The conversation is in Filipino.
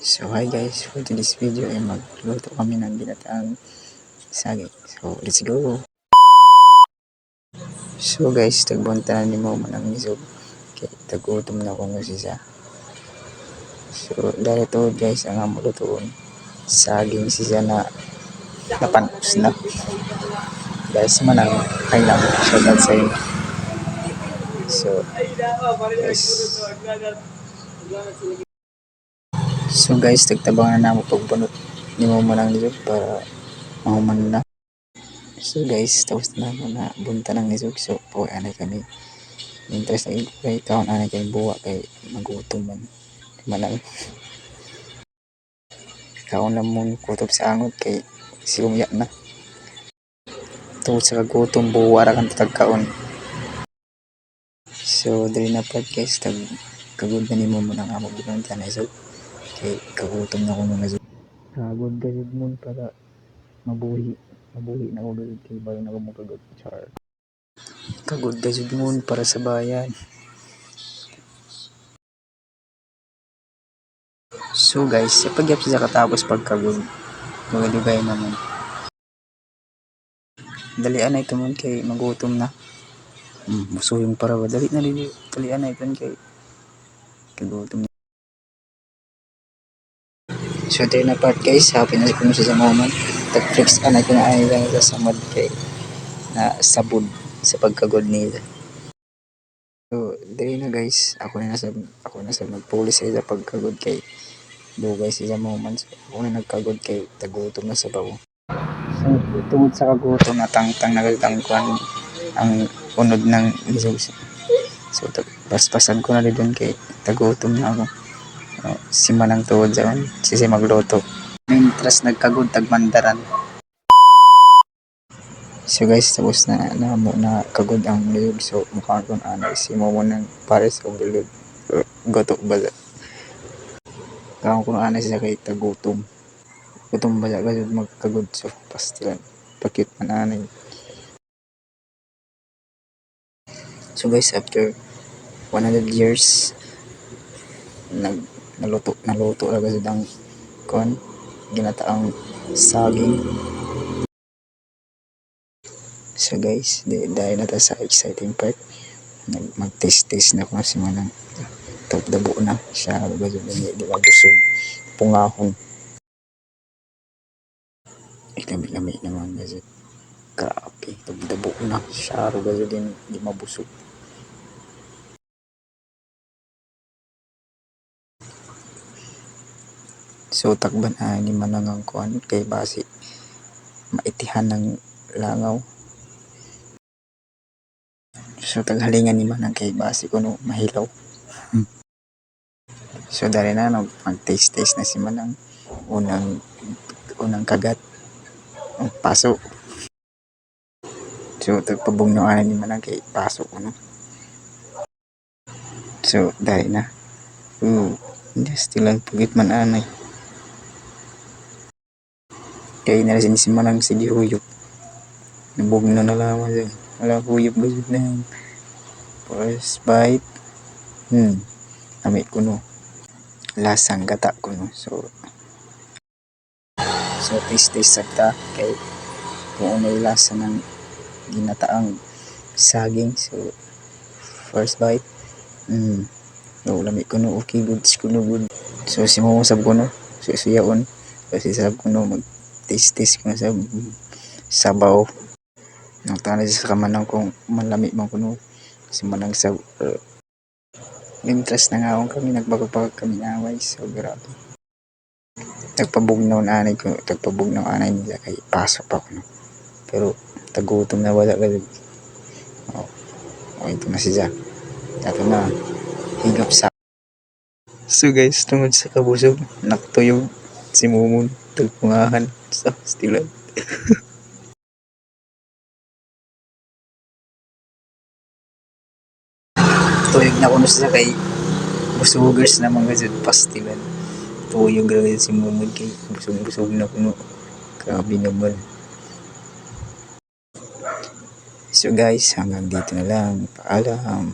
So hi guys, for today's video ay magluto kami ng ginataang saging. So let's go! So guys, tagbunta ni mo manang nisog. Okay, tagutom na ko nga siya. So dahil ito guys, ang amulutuon saging siya na napanos na. Guys, manang kailang shoutout sa inyo. So guys, tagtabangan na mo pagbunot ni mo manang nisog para mahuman na. So guys, tapos na ako na bunta ng nisog. So po anay kami. Interest na kay kaon anay kay buwa kay magutom man. Manang kaon na mo kutob sa angot kay siumya na. Tungod sa kagutom buwa ra kan tagkaon. So dali na pod guys, tag kagud na nimo mo nang amo binunta na so kay kagutom na ko mga so. Kagud gayud mo para mabuhi na ko gayud kay bago na ko mo kagud char. Kagud gayud mo para sa bayan. So guys, ipagyap siya katapos pagkagod. Magalugay naman. Dalian na ito man kay magutom na. Musuyong para ba? Dalian na ito kay kagutom na. So ito na part guys, happy na kung sa moment. Tag-fix na ito na ay lang sa mud kay na sabod sa pagkagod nila. So dali na guys, ako na sa magpulis sa pagkagod kay dugay sa moment. So, ako na nagkagod kay tagutom na sa bawo. So tungod sa kagutom na tangtang nagatangkuan ang unod ng Jesus. So paspasan ko na rin kay tagutom na ako. Si manang tuod sa si magluto. Mintras nagkagod tagmandaran. So guys, tapos na mo na kagod ang niyog. So mukhaan ko na si mo ng pares o bilog. Goto ba? Kaon ko na siya kay tagutom. Gutom ba gayud magkagod so pastilan. Pakit man anay. So guys, after 100 years naluto ra gayud ang kon ginataang saging. So guys, dahil na ta sa exciting part, mag-taste na ko si manang top dabo na siya gayud di ba busog pungahon. Lami naman gayud. Grabe, top dabo na siya gayud din di mabusog. So takban ni manangang kuan kay base maitihan ng langaw. So taghalingan ni manang kay base kuno mahilaw. So dali na mag-taste na si manang unang kagat ang paso. So tagpabugnoan ni manang kay paso kuno. So dali na. Just lang pugit man anay. Kaya nalasin si manang sige huyop. Nabugno na lamang dyan. Wala huyop gayud na yan. First bite. Amit ko no. Lasang gata ko no. So taste sabta kay kung may lasa ng ginataang saging. So first bite. Lamig ko no. Okay good. Good. So simusab ko no. So siyaon. Kasi sab ko no. Mag-taste ko na sa sabaw. Nagtanay sa kamanang kung malamig man ko no. Kasi manang sa interest na nga akong kami. Nagbagapag kami away. So grabe. Tagpabugnaw anay nila kay pasok pa ko no. Pero tagutom na wala gayud. Ito na siya. Ito na higap sa. So guys, tungod sa kabusog naktuyog si Mumon tagpungahan sa stilan. Tuyog na kuno siya kay busugers naman gayud pastilan. Tuyog ra si Mumon kay busog na kuno. Grabe naman. So guys, hanggang dito na lang. Paalam.